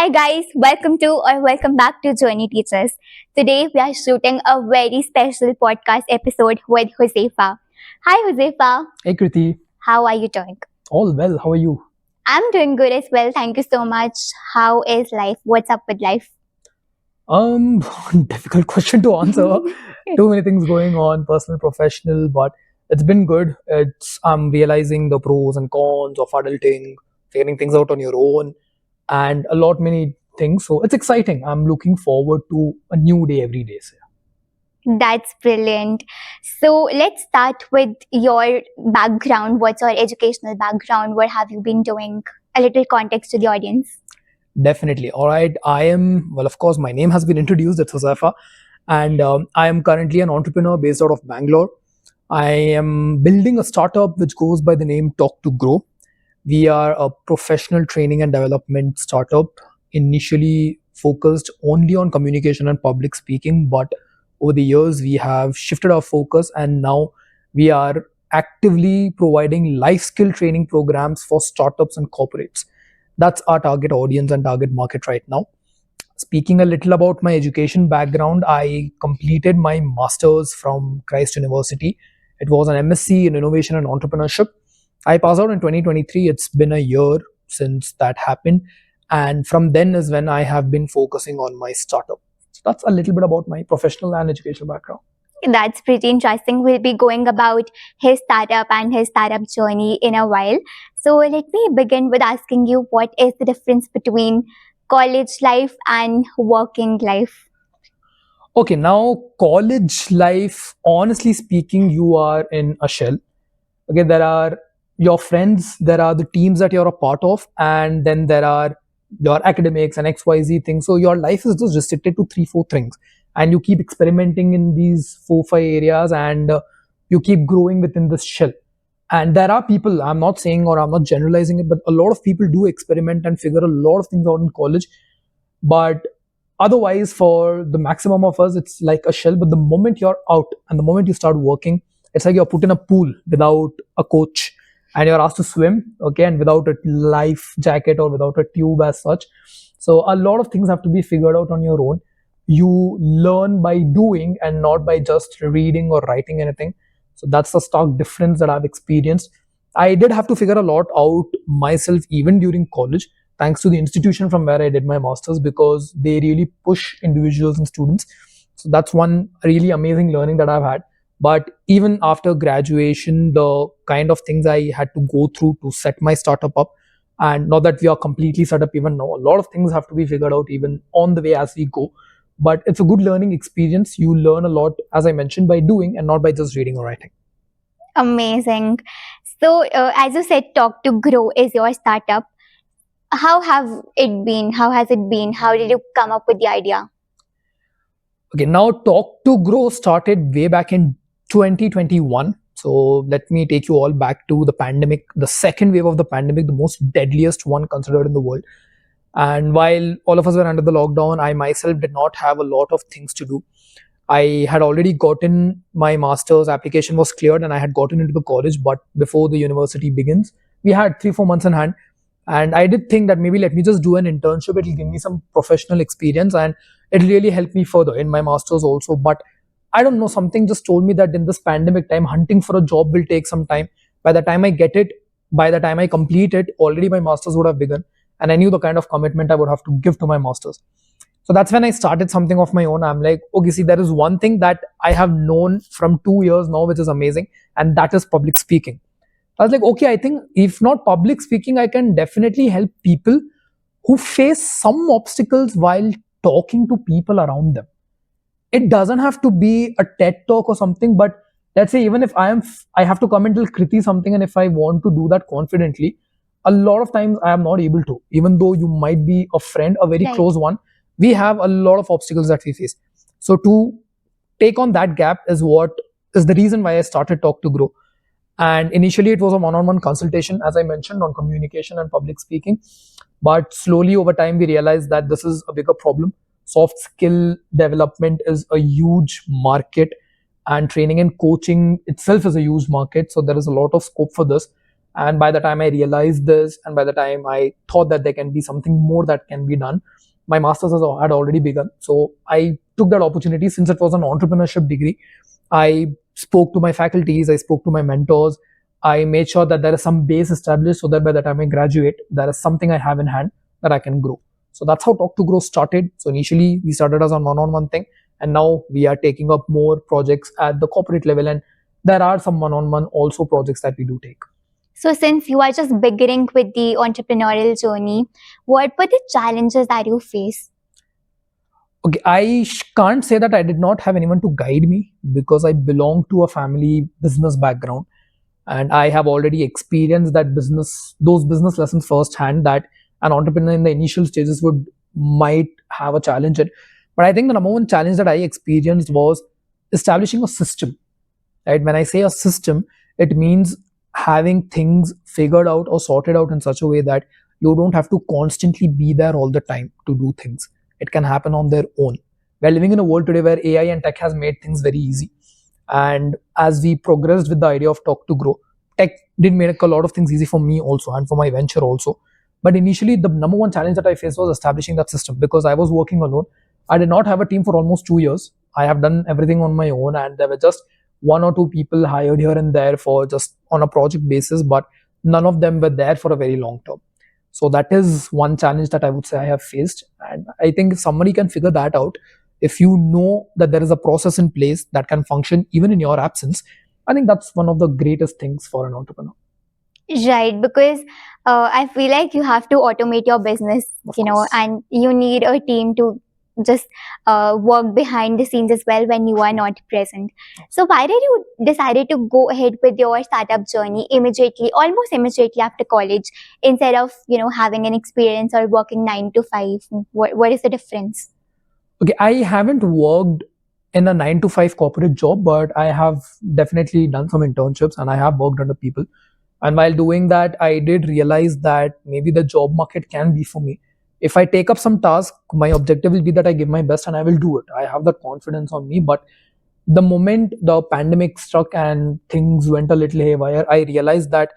Hi guys, welcome back to Journey Teachers. Today we are shooting a very special podcast episode with Josefa. Hi Josefa, Hey Kriti, how are you doing? all well. How are you? I'm doing good as well. Thank you so much. How is life? What's up with life? Um, Difficult question to answer. Too many things going on, personal, professional, but it's been good. It's I'm realizing the pros and cons of adulting, figuring things out on your own, and a lot many things. So it's exciting. I'm looking forward to a new day every day. So, That's brilliant. So let's start with your background. What's your educational background? What have you been doing? A little context to the audience. definitely. All right. I am well. Of course, my name has been introduced. It's Josefa, and I am currently an entrepreneur based out of Bangalore. I am building a startup which goes by the name Talk to Grow. We are a professional training and development startup, initially focused only on communication and public speaking, but over the years we have shifted our focus and now we are actively providing life skill training programs for startups and corporates. That's our target audience and target market right now. Speaking a little about my education background, I completed my master's from Christ University. It was an MSc in innovation and entrepreneurship. I passed out in 2023. It's been a year since that happened. And from then is when I have been focusing on my startup. So that's a little bit about my professional and educational background. That's pretty interesting. We'll be going about his startup and his startup journey in a while. So let me begin with asking you what is the difference between college life and working life? Okay, now college life, honestly speaking, you are in a shell. Okay, there are your friends, there are the teams that you're a part of, and then there are your academics and XYZ things. So your life is just restricted to three, four things, and you keep experimenting in these four, five areas, and you keep growing within this shell. And there are people, I'm not saying or I'm not generalizing it, but a lot of people do experiment and figure a lot of things out in college. But otherwise, for the maximum of us, it's like a shell. But the moment you're out and the moment you start working, it's like you're put in a pool without a coach and you're asked to swim, okay, and without a life jacket or without a tube as such. So a lot of things have to be figured out on your own. You learn by doing and not by just reading or writing anything. So that's the stark difference that I've experienced. I did have to figure a lot out myself even during college, thanks to the institution from where I did my master's, because they really push individuals and students. So that's one really amazing learning that I've had. But even after graduation, the kind of things I had to go through to set my startup up, and not that we are completely set up even now, a lot of things have to be figured out even on the way as we go. But it's a good learning experience. You learn a lot, as I mentioned, by doing and not by just reading or writing. Amazing. So, as you said, Talk to Grow is your startup. How have it been? How has it been? How did you come up with the idea? Okay, now Talk to Grow started way back in 2021. So let me take you all back to the pandemic, the second wave of the pandemic, the most deadliest one considered in the world. And while all of us were under the lockdown, I myself did not have a lot of things to do. I had already gotten my master's application was cleared and I had gotten into the college, but before the university begins, we had 3 4 months in hand. And I did think that maybe let me just do an internship. It'll give me some professional experience and it'll really help me further in my master's also. But I don't know, something just told me that in this pandemic time, hunting for a job will take some time. By the time I get it, by the time I complete it, already my master's would have begun. And I knew the kind of commitment I would have to give to my master's. So that's when I started something of my own. I'm like, okay, see, there is one thing that I have known from 2 years now, which is amazing, and that is public speaking. I was like, okay, I think if not public speaking, I can definitely help people who face some obstacles while talking to people around them. It doesn't have to be a TED talk or something, but let's say even if I have to come and tell Kriti something, and if I want to do that confidently, a lot of times I am not able to, even though you might be a friend, a very Right. close one. We have a lot of obstacles that we face. So to take on that gap is what is the reason why I started Talk to Grow. And initially, it was a one-on-one consultation, as I mentioned, on communication and public speaking. But slowly over time, we realized that this is a bigger problem. Soft skill development is a huge market, and training and coaching itself is a huge market. So there is a lot of scope for this. And by the time I realized this, and by the time I thought that there can be something more that can be done, my master's had already begun. So I took that opportunity. Since it was an entrepreneurship degree, I spoke to my faculties, I spoke to my mentors. I made sure that there is some base established so that by the time I graduate, there is something I have in hand that I can grow. So that's how Talk to Grow started. So initially, we started as a one-on-one thing, and now we are taking up more projects at the corporate level, and there are some one-on-one also projects that we do take. So, since you are just beginning with the entrepreneurial journey, what were the challenges that you face? Okay, I can't say that I did not have anyone to guide me because I belong to a family business background, and I have already experienced that business, those business lessons firsthand, that an entrepreneur in the initial stages would might have a challenge in. But I think the number one challenge that I experienced was establishing a system. Right? When I say a system, it means having things figured out or sorted out in such a way that you don't have to constantly be there all the time to do things. It can happen on their own. We're living in a world today where AI and tech has made things very easy. And as we progressed with the idea of Talk to Grow, tech did make a lot of things easy for me also and for my venture also. But initially, the number one challenge that I faced was establishing that system because I was working alone. I did not have a team for almost 2 years. I have done everything on my own, and there were just one or two people hired here and there for just on a project basis, but none of them were there for a very long term. So that is one challenge that I would say I have faced. And I think if somebody can figure that out, if you know that there is a process in place that can function even in your absence, I think that's one of the greatest things for an entrepreneur. Right, because I feel like you have to automate your business, Of course. and you need a team to just work behind the scenes as well when you are not present. So, why did you decided to go ahead with your startup journey immediately, almost immediately after college, instead of having an experience or working 9 to 5? What is the difference? Okay, I haven't worked in a 9 to 5 corporate job, but I have definitely done some internships and I have worked under people. And while doing that, I did realize that maybe the job market can be for me. If I take up some task, my objective will be that I give my best and I will do it. I have that confidence on me. But the moment the pandemic struck and things went a little haywire, I realized that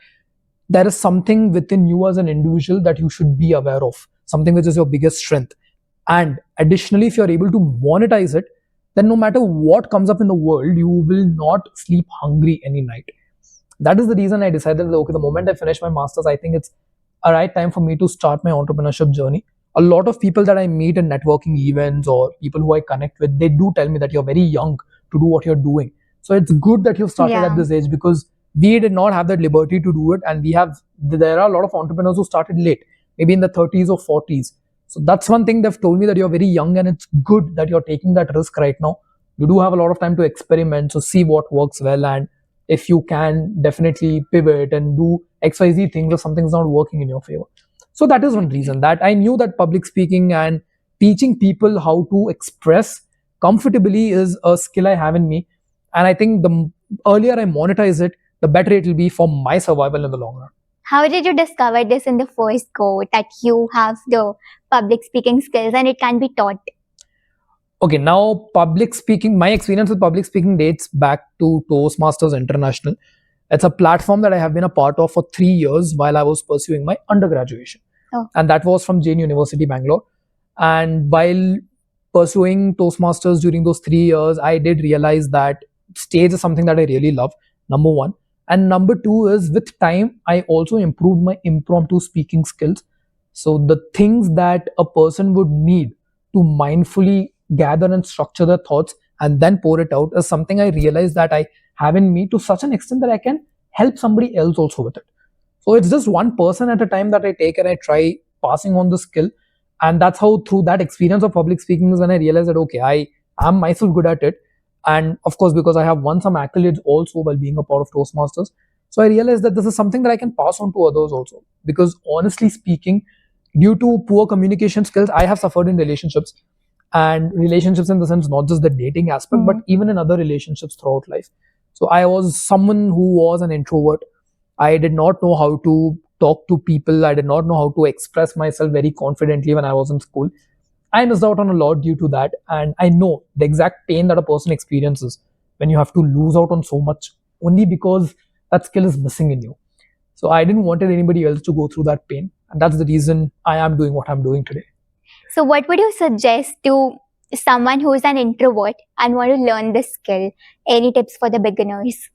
there is something within you as an individual that you should be aware of, something which is your biggest strength. And additionally, if you're able to monetize it, then no matter what comes up in the world, you will not sleep hungry any night. That is the reason I decided that, okay, the moment I finish my master's, I think it's a right time for me to start my entrepreneurship journey. A lot of people that I meet in networking events or people who I connect with, they do tell me that you're very young to do what you're doing. So it's good that you've started at Yeah. this age because we did not have that liberty to do it. And there are a lot of entrepreneurs who started late, maybe in the 30s or 40s. So that's one thing they've told me, that you're very young and it's good that you're taking that risk right now. You do have a lot of time to experiment, so see what works well, and if you can definitely pivot and do XYZ things if something's not working in your favor. So that is one reason that I knew that public speaking and teaching people how to express comfortably is a skill I have in me. And I think the earlier I monetize it, the better it will be for my survival in the long run. How did you discover this in the first go that you have the public speaking skills and it can be taught? Okay, now public speaking, my experience with public speaking dates back to Toastmasters International. It's a platform that I have been a part of for 3 years while I was pursuing my undergraduation. Oh. And that was from Jain University, Bangalore. And while pursuing Toastmasters during those 3 years, I did realize that stage is something that I really love, number one. And number two is, with time, I also improved my impromptu speaking skills. So the things that a person would need to mindfully gather and structure their thoughts and then pour it out is something I realized that I have in me to such an extent that I can help somebody else also with it. So it's just one person at a time that I take and I try passing on the skill. And that's how, through that experience of public speaking, is when I realized that, okay, I am myself good at it. And of course, because I have won some accolades also while being a part of Toastmasters. So I realized that this is something that I can pass on to others also. Because honestly speaking, due to poor communication skills, I have suffered in relationships, and relationships in the sense not just the dating aspect, but even in other relationships throughout life. So I was someone who was an introvert. I did not know how to talk to people. I did not know how to express myself very confidently when I was in school. I missed out on a lot due to that. And I know the exact pain that a person experiences when you have to lose out on so much only because that skill is missing in you. So I didn't want anybody else to go through that pain. And that's the reason I am doing what I'm doing today. So, what would you suggest to someone who is an introvert and want to learn this skill? Any tips for the beginners?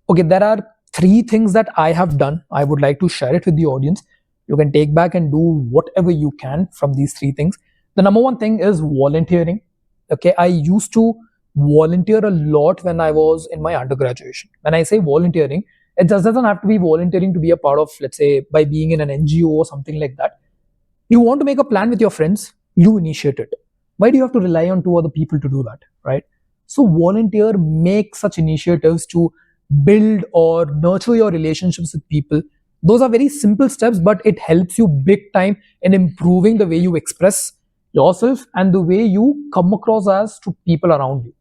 Okay, there are three things that I have done. I would like to share it with the audience. You can take back and do whatever you can from these three things. The number one thing is volunteering. Okay, I used to volunteer a lot when I was in my undergraduation. When I say volunteering, it just doesn't have to be volunteering to be a part of, let's say, by being in an NGO or something like that. You want to make a plan with your friends, you initiate it. Why do you have to rely on two other people to do that, right? So volunteer, make such initiatives to build or nurture your relationships with people. Those are very simple steps, but it helps you big time in improving the way you express yourself and the way you come across as to people around you.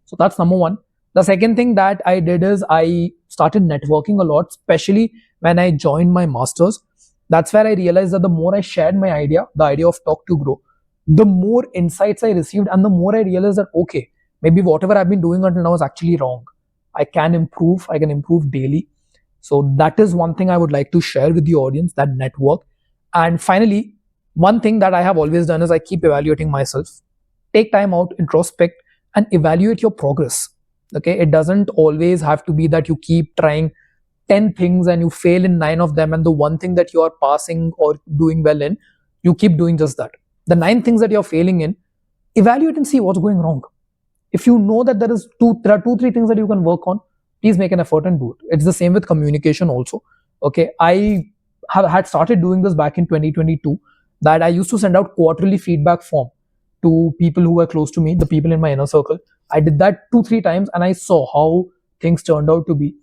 So that's number one. The second thing that I did is I started networking a lot, especially when I joined my masters. That's where I realized that the more I shared my idea, the idea of Talk to Grow, the more insights I received, and the more I realized that okay, maybe whatever I've been doing until now is actually wrong. I can improve, I can improve daily. So that is one thing I would like to share with the audience, that network. And finally, one thing that I have always done is I keep evaluating myself. Take time out, introspect, and evaluate your progress. Okay, it doesn't always have to be that you keep trying 10 things and you fail in 9 of them, and the one thing that you are passing or doing well in, you keep doing just that. The 9 things that you're failing in, evaluate and see what's going wrong. If you know that there are 2 3 things that you can work on, please make an effort and do it. It's the same with communication also. Okay, I had started doing this back in 2022, that I used to send out quarterly feedback form to people who were close to me, the people in my inner circle. I did that 2 3 times and I saw how things turned out to be.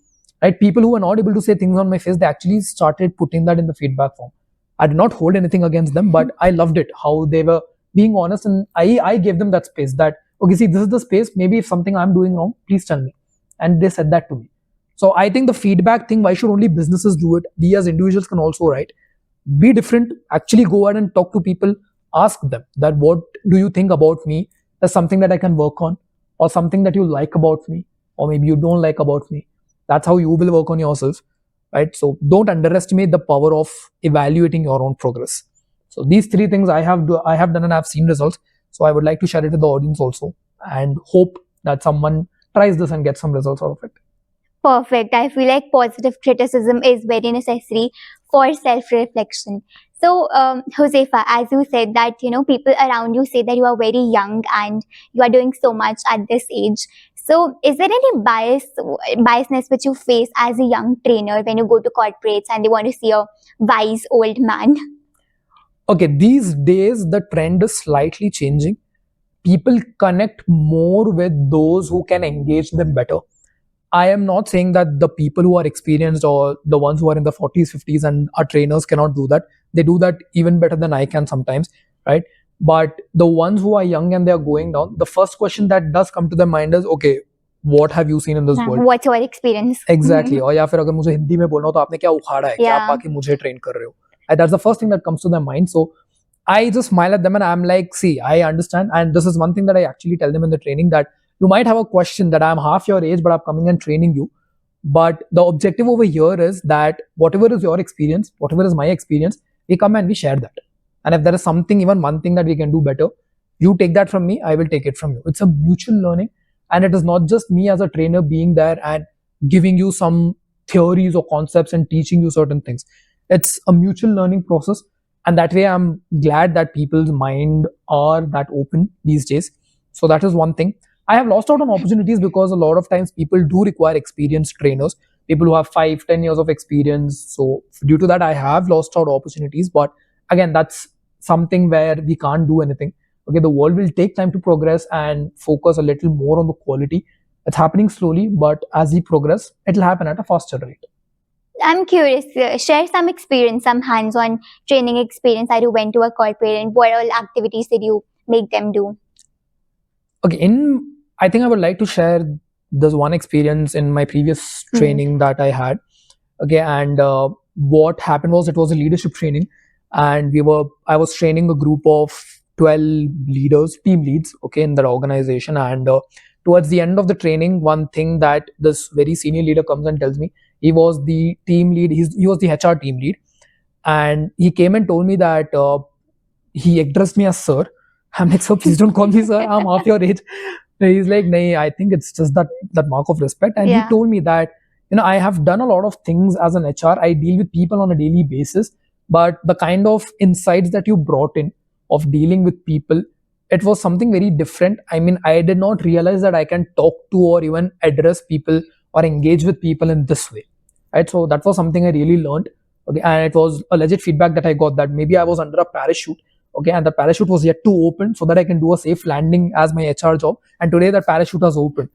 Right, people who were not able to say things on my face, they actually started putting that in the feedback form. I did not hold anything against them, but I loved it how they were being honest, and I gave them that space that okay, see, this is the space. Maybe if something I'm doing wrong, please tell me. And they said that to me. So I think the feedback thing, why should only businesses do it? We as individuals can also, right? Be different. Actually go ahead and talk to people. Ask them that what do you think about me? There's something that I can work on, or something that you like about me, or maybe you don't like about me. That's how you will work on yourself, right? So don't underestimate the power of evaluating your own progress. So these three things I have done and I've seen results. So I would like to share it with the audience also, and hope that someone tries this and gets some results out of it. Perfect. I feel like positive criticism is very necessary for self-reflection. So, Josefa, as you said that, people around you say that you are very young and you are doing so much at this age. So, is there any biasness which you face as a young trainer when you go to corporates and they want to see a wise old man? Okay, these days the trend is slightly changing. People connect more with those who can engage them better. I am not saying that the people who are experienced or the ones who are in the 40s, 50s and are trainers cannot do that. They do that even better than I can sometimes, right? But the ones who are young and they are going down, the first question that does come to their mind is, okay, what have you seen in this world? What's your experience? Exactly. और या फिर अगर मुझे हिंदी में बोलना हो तो आपने क्या उखाड़ा है कि आप Yeah. आके मुझे train कर रहे हो? And that's the first thing that comes to their mind. So I just smile at them and I'm like, see, I understand. And this is one thing that I actually tell them in the training, that you might have a question that I'm half your age, but I'm coming and training you. But the objective over here is that whatever is your experience, whatever is my experience, we come and we share that. And if there is something, even one thing that we can do better, you take that from me, I will take it from you. It's a mutual learning. And it is not just me as a trainer being there and giving you some theories or concepts and teaching you certain things. It's a mutual learning process. And that way, I'm glad that people's mind are that open these days. So that is one thing. I have lost out on opportunities because a lot of times people do require experienced trainers, people who have 5, 10 years of experience. So due to that, I have lost out opportunities. But again, that's something where we can't do anything. Okay, the world will take time to progress and focus a little more on the quality. It's happening slowly, but as we progress, it'll happen at a faster rate. I'm curious, share some experience, some hands-on training experience that you went to a corporate, and what all activities did you make them do? Okay, I think I would like to share this one experience in my previous training that I had. Okay, and what happened was, it was a leadership training, and I was training a group of 12 leaders, team leads, okay, in that organization. And towards the end of the training, one thing that this very senior leader comes and tells me, he was the team lead, he was the HR team lead, and he came and told me that he addressed me as sir. I'm like, sir, please don't call me sir. I'm half your age. He's like, nay, I think it's just that mark of respect. And he Yeah. told me that, I have done a lot of things as an HR. I deal with people on a daily basis, but the kind of insights that you brought in of dealing with people, it was something very different. I mean, I did not realize that I can talk to or even address people or engage with people in this way. Right. So that was something I really learned. Okay. And it was a legit feedback that I got, that maybe I was under a parachute. Okay. And the parachute was yet to open so that I can do a safe landing as my HR job. And today that parachute has opened.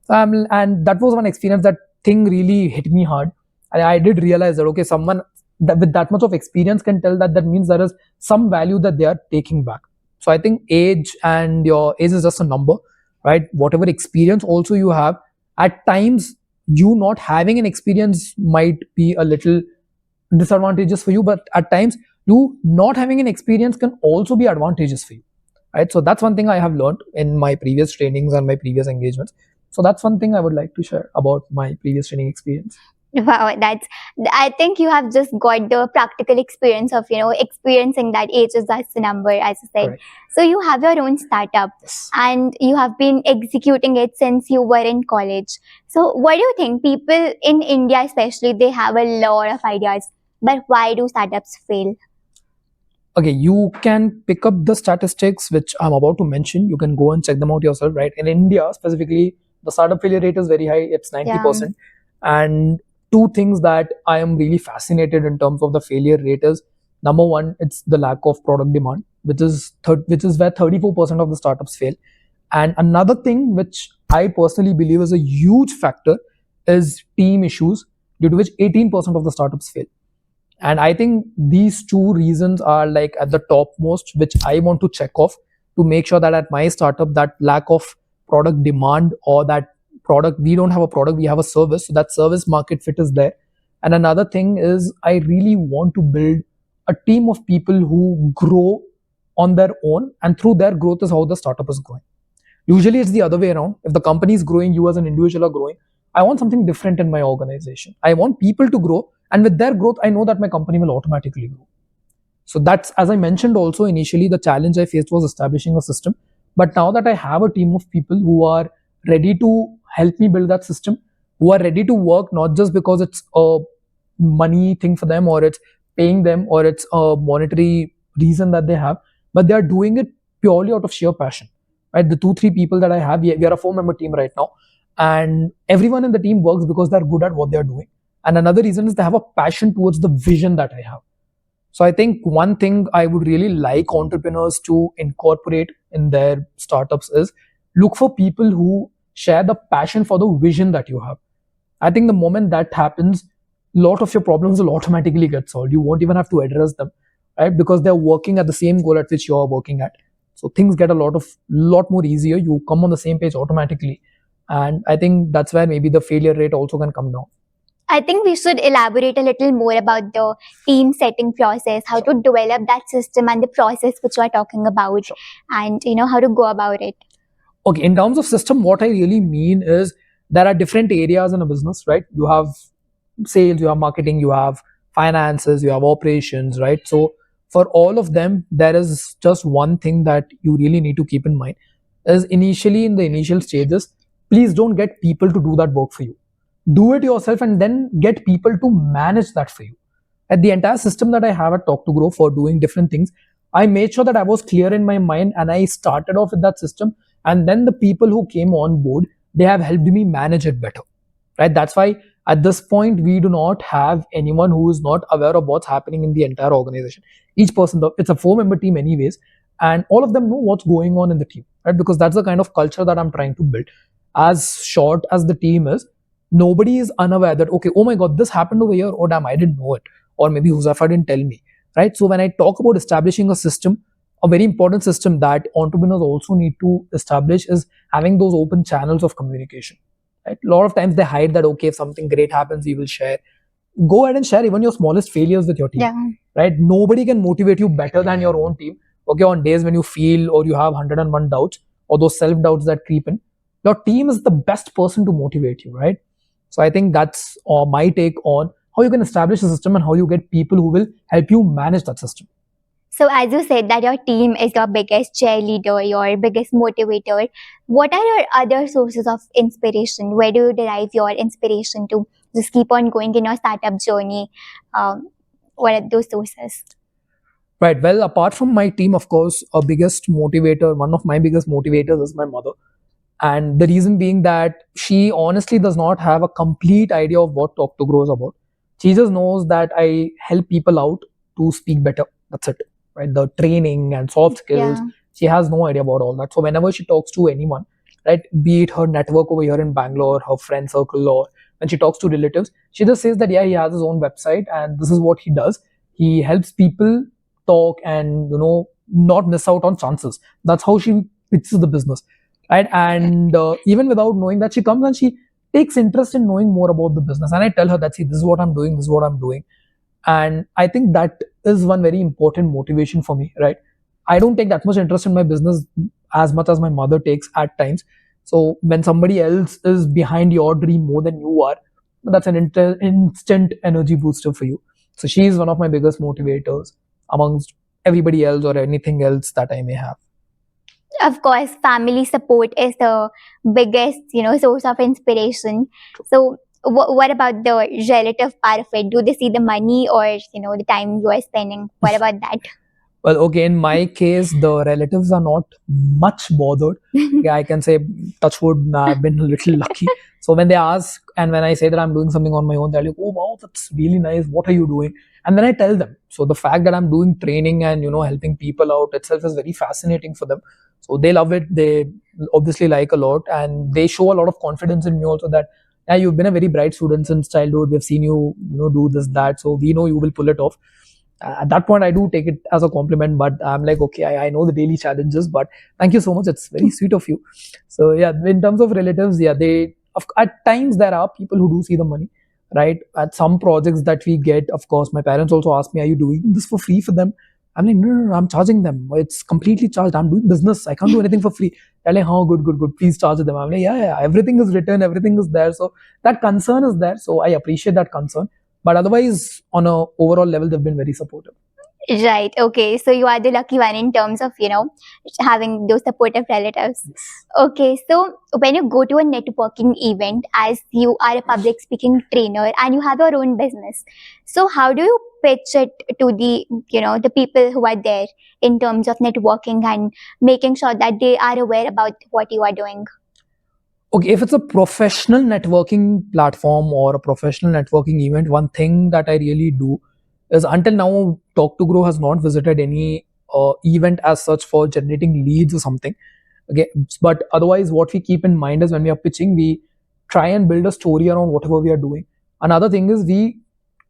And that was one experience, that thing really hit me hard. And I did realize that, okay, someone that with that much of experience can tell that means there is some value that they are taking back. So I think age, and your age is just a number, right? Whatever experience also you have, at times you not having an experience might be a little disadvantageous for you, but at times you not having an experience can also be advantageous for you, right? So that's one thing I have learned in my previous trainings and my previous engagements. So that's one thing I would like to share about my previous training experience. Wow, I think you have just got the practical experience of, experiencing that age is just a number, as you said. Correct. So you have your own startup, Yes. and you have been executing it since you were in college. So what do you think? People in India especially, they have a lot of ideas, but why do startups fail? Okay, you can pick up the statistics which I'm about to mention. You can go and check them out yourself, right? In India specifically, the startup failure rate is very high. It's 90%. And two things that I am really fascinated in terms of the failure rate is, number one, it's the lack of product demand, which is where 34% of the startups fail. And another thing which I personally believe is a huge factor is team issues, due to which 18% of the startups fail. And I think these two reasons are like at the topmost, which I want to check off to make sure that at my startup, that lack of product demand, or that product, we don't have a product, we have a service, so that service market fit is there. And another thing is, I really want to build a team of people who grow on their own, and through their growth is how the startup is growing. Usually it's the other way around. If the company is growing, you as an individual are growing. I want something different in my organization. I want people to grow, and with their growth, I know that my company will automatically grow. So that's, as I mentioned also initially, the challenge I faced was establishing a system. But now that I have a team of people who are ready to help me build that system, who are ready to work not just because it's a money thing for them, or it's paying them, or it's a monetary reason that they have, but they are doing it purely out of sheer passion. Right? The 2-3 people that I have, we are a 4-member team right now, and everyone in the team works because they're good at what they're doing. And another reason is they have a passion towards the vision that I have. So I think one thing I would really like entrepreneurs to incorporate in their startups is look for people who share the passion for the vision that you have. I think the moment that happens, a lot of your problems will automatically get solved. You won't even have to address them, right? Because they're working at the same goal at which you're working at. So things get a lot more easier. You come on the same page automatically. And I think that's where maybe the failure rate also can come down. I think we should elaborate a little more about the team setting process, how to develop that system and the process which you are talking about, and how to go about it. Okay, in terms of system, what I really mean is there are different areas in a business, right? You have sales, you have marketing, you have finances, you have operations, right? So for all of them, there is just one thing that you really need to keep in mind is, initially in the initial stages, please don't get people to do that work for you. Do it yourself, and then get people to manage that for you. At the entire system that I have at Talk to Grow for doing different things, I made sure that I was clear in my mind, and I started off with that system. And then the people who came on board, they have helped me manage it better, right? That's why at this point, we do not have anyone who is not aware of what's happening in the entire organization. Each person, it's a 4-member team anyways, and all of them know what's going on in the team, right? Because that's the kind of culture that I'm trying to build. As short as the team is, nobody is unaware that, okay, oh my God, this happened over here. Oh damn, I didn't know it. Or maybe Huzafa didn't tell me, right? So when I talk about establishing a system, a very important system that entrepreneurs also need to establish is having those open channels of communication. Right? A lot of times they hide that, okay, if something great happens, we will share. Go ahead and share even your smallest failures with your team. Yeah. Right? Nobody can motivate you better than your own team. Okay, on days when you feel or you have 101 doubts, or those self-doubts that creep in, your team is the best person to motivate you, right? So I think that's my take on how you can establish a system and how you get people who will help you manage that system. So, as you said, that your team is your biggest cheerleader, your biggest motivator. What are your other sources of inspiration? Where do you derive your inspiration to just keep on going in your startup journey? What are those sources? Right. Well, apart from my team, of course, a biggest motivator, one of my biggest motivators is my mother. And the reason being that she honestly does not have a complete idea of what Talk to Grow is about. She just knows that I help people out to speak better. That's it. Right. The training and soft skills. Yeah. She has no idea about all that. So whenever she talks to anyone, right, be it her network over here in Bangalore, her friend circle, or when she talks to relatives, she just says that yeah, he has his own website and this is what he does. He helps people talk and not miss out on chances. That's how she pitches the business, right? And even without knowing that, she comes and she takes interest in knowing more about the business. And I tell her that, see, this is what I'm doing, this is what I'm doing. And I think that is one very important motivation for me, right? I don't take that much interest in my business as much as my mother takes at times. So when somebody else is behind your dream more than you are, that's an instant energy booster for you. So she is one of my biggest motivators amongst everybody else or anything else that I may have. Of course, family support is the biggest, source of inspiration. So, what about the relative part of it? Do they see the money or the time you are spending? What about that? Well, okay, in my case, the relatives are not much bothered. Yeah, I can say, touch wood, I've been a little lucky. So when they ask, and when I say that I'm doing something on my own, they're like, oh, wow, that's really nice. What are you doing? And then I tell them. So the fact that I'm doing training and, helping people out itself is very fascinating for them. So they love it. They obviously like a lot. And they show a lot of confidence in me also that, yeah, you've been a very bright student since childhood. We've seen you, do this, that. So we know you will pull it off. At that point I do take it as a compliment, but I'm like, okay, I know the daily challenges, but thank you so much, it's very sweet of you. So yeah, in terms of relatives, yeah, at times there are people who do see the money, right? At some projects that we get, of course, my parents also ask me, are you doing this for free for them? I'm like, no, no, no, I'm charging them. It's completely charged. I'm doing business. I can't do anything for free. They're like, oh, good, good, good. Please charge them. I'm like, yeah, yeah, everything is written, everything is there. So that concern is there. So I appreciate that concern. But otherwise, on a overall level, they've been very supportive. Right. Okay. So you are the lucky one in terms of, having those supportive relatives. Okay. So when you go to a networking event, as you are a public speaking trainer and you have your own business, so how do you pitch it to the people who are there in terms of networking and making sure that they are aware about what you are doing? Okay, if it's a professional networking platform or a professional networking event, one thing that I really do is, until now, Talk to Grow has not visited any event as such for generating leads or something. Okay, but otherwise, what we keep in mind is when we are pitching, we try and build a story around whatever we are doing. Another thing is we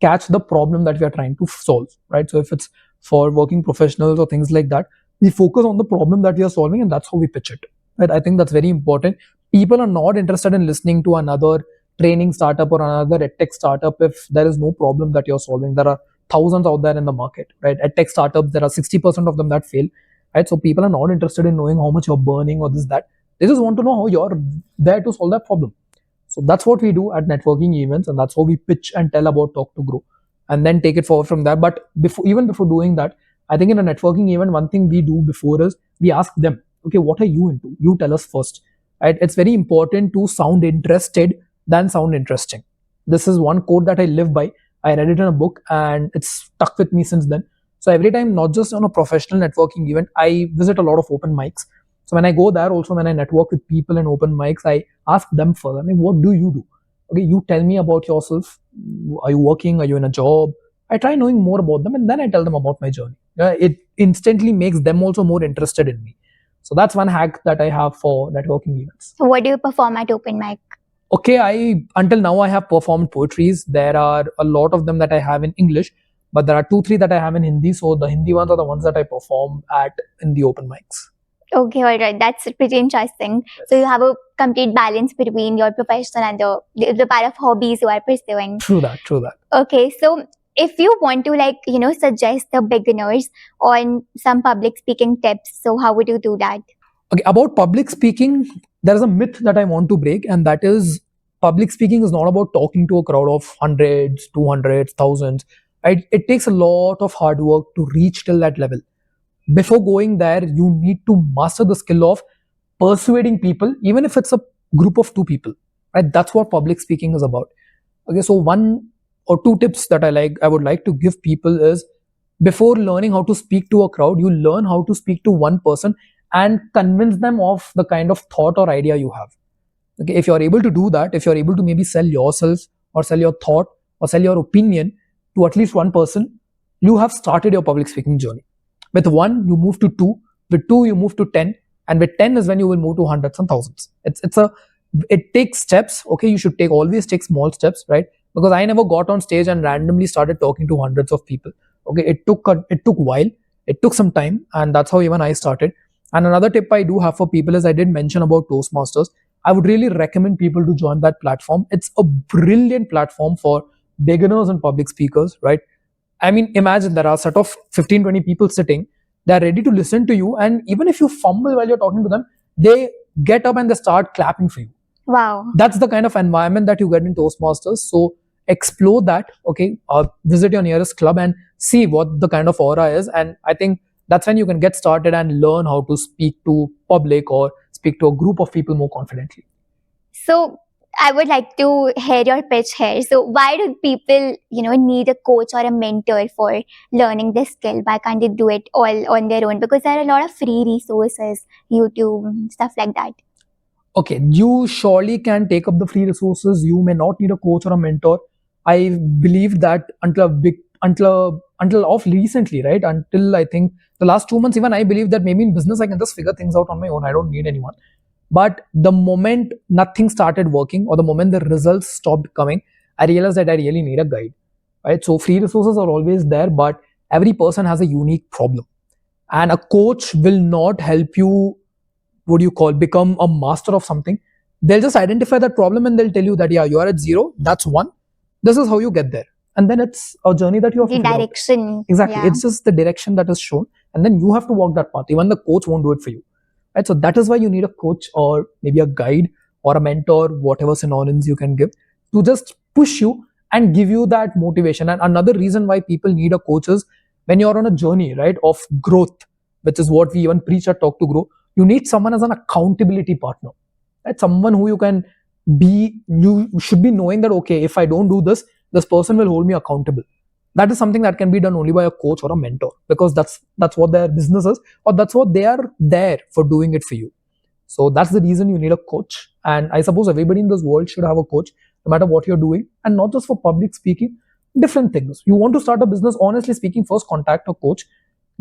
catch the problem that we are trying to solve, right? So if it's for working professionals or things like that, we focus on the problem that we are solving, and that's how we pitch it. Right? I think that's very important. People are not interested in listening to another training startup or another edtech startup if there is no problem that you're solving. There are thousands out there in the market, right? Edtech startups, there are 60% of them that fail, right? So people are not interested in knowing how much you're burning or this, that. They just want to know how you're there to solve that problem. So that's what we do at networking events, and that's how we pitch and tell about Talk to Grow, and then take it forward from there. But even before doing that, I think in a networking event, one thing we do before is we ask them, okay, what are you into? You tell us first. Right? It's very important to sound interested than sound interesting. This is one quote that I live by. I read it in a book, and it's stuck with me since then. So every time, not just on a professional networking event, I visit a lot of open mics. So when I go there, also when I network with people in open mics, I ask them first, I mean, what do you do? Okay, you tell me about yourself. Are you working? Are you in a job? I try knowing more about them, and then I tell them about my journey. It instantly makes them also more interested in me. So that's one hack that I have for networking events. So what do you perform at open mic? Okay, I until now I have performed poetries. There are a lot of them that I have in English, but there are 2, 3 that I have in Hindi. So the Hindi ones are the ones that I perform at in the open mics. Okay, all right. That's pretty interesting. So you have a complete balance between your professional and the part of hobbies you are pursuing. True that. True that. Okay, so if you want to suggest the beginners on some public speaking tips, so how would you do that? Okay, about public speaking, there is a myth that I want to break, and that is public speaking is not about talking to a crowd of hundreds, 200s, thousands. Right? It takes a lot of hard work to reach till that level. before going there, you need to master the skill of persuading people, even if it's a group of two people, right? That's what public speaking is about. Okay, so one or two tips that I would like to give people is, before learning how to speak to a crowd, you learn how to speak to one person and convince them of the kind of thought or idea you have. Okay, if you're able to do that, if you're able to maybe sell yourself or sell your thought or sell your opinion to at least one person, you have started your public speaking journey. With one, you move to two. With two, you move to 10. And with 10 is when you will move to hundreds and thousands. It takes steps. Okay, you should always take small steps, right? Because I never got on stage and randomly started talking to hundreds of people. Okay, it took a while, it took some time, and that's how even I started. And another tip I do have for people is, I did mention about Toastmasters. I would really recommend people to join that platform. It's a brilliant platform for beginners and public speakers, right? I mean, imagine there are a set of 15, 20 people sitting. They're ready to listen to you. And even if you fumble while you're talking to them, they get up and they start clapping for you. Wow. That's the kind of environment that you get in Toastmasters. So explore that. Okay, visit your nearest club and see what the kind of aura is. And I think that's when you can get started and learn how to speak to public or speak to a group of people more confidently. So I would like to hear your pitch here. So why do people, need a coach or a mentor for learning this skill? Why can't they do it all on their own? Because there are a lot of free resources, YouTube, stuff like that. Okay, you surely can take up the free resources. You may not need a coach or a mentor. I believe that until of recently, right? Until I think the last 2 months, even I believe that maybe in business I can just figure things out on my own. I don't need anyone. But the moment nothing started working, or the moment the results stopped coming, I realized that I really need a guide. Right? So free resources are always there, but every person has a unique problem. And a coach will not help you, what do you call, become a master of something. They'll just identify that problem and they'll tell you that, yeah, you are at zero. That's one. This is how you get there. And then it's a journey that you have The to figure out. direction. Exactly. Yeah. It's just the direction that is shown. And then you have to walk that path. Even the coach won't do it for you. Right? So that is why you need a coach or maybe a guide or a mentor, whatever synonyms you can give, to just push you and give you that motivation. And another reason why people need a coach is, when you're on a journey, right, of growth, which is what we even preach at Talk to Grow, you need someone as an accountability partner. Right? Someone who you can be, you should be knowing that, okay, if I don't do this, this person will hold me accountable. That is something that can be done only by a coach or a mentor, because that's what their business is, or that's what they are there for, doing it for you. So that's the reason you need a coach. And I suppose everybody in this world should have a coach, no matter what you're doing, and not just for public speaking, different things. You want to start a business, honestly speaking, first contact a coach,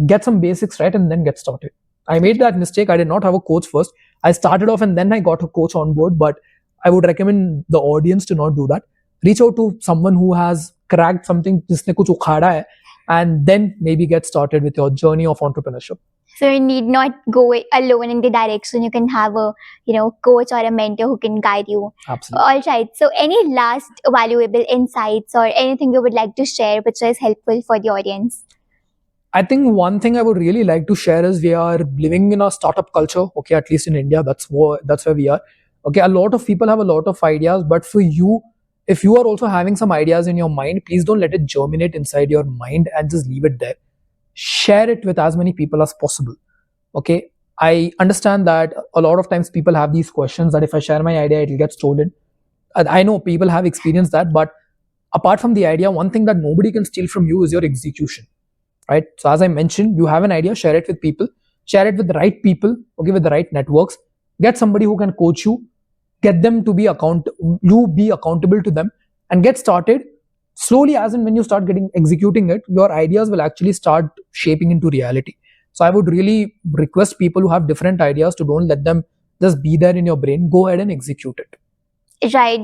get some basics right, and then get started. I made that mistake. I did not have a coach first. I started off and then I got a coach on board, but I would recommend the audience to not do that. Reach out to someone who has cracked something, जिसने कुछ उखाड़ा है, and then maybe get started with your journey of entrepreneurship. So you need not go alone in the direction. You can have a, coach or a mentor who can guide you. Absolutely. All right. So any last valuable insights or anything you would like to share which is helpful for the audience? I think one thing I would really like to share is, we are living in a startup culture. Okay, at least in India, that's where we are. Okay, a lot of people have a lot of ideas, but for you, if you are also having some ideas in your mind, please don't let it germinate inside your mind and just leave it there. Share it with as many people as possible. Okay, I understand that a lot of times people have these questions that if I share my idea, it'll get stolen. I know people have experienced that, but apart from the idea, one thing that nobody can steal from you is your execution. Right? So as I mentioned, you have an idea, share it with people, share it with the right people, okay, with the right networks. Get somebody who can coach you, get them to be you be accountable to them, and get started. Slowly, as and when you start executing it, your ideas will actually start shaping into reality. So I would really request people who have different ideas to don't let them just be there in your brain. Go ahead and execute it. Right.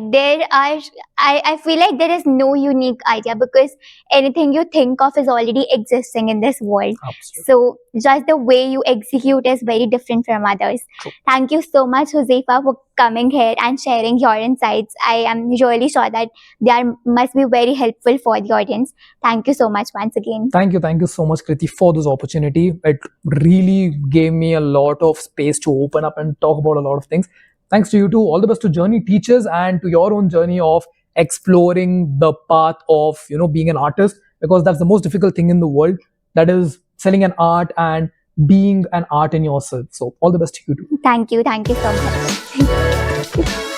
I feel like there is no unique idea, because anything you think of is already existing in this world. Absolutely. So just the way you execute is very different from others. True. Thank you so much, Josefa, for coming here and sharing your insights. I am really sure that they must be very helpful for the audience. Thank you so much once again. Thank you so much, Kriti, for this opportunity. It really gave me a lot of space to open up and talk about a lot of things. Thanks to you too. All the best to Journey teachers and to your own journey of exploring the path of being an artist, because that's the most difficult thing in the world. That is selling an art and being an art in yourself. So all the best to you too. Thank you so much.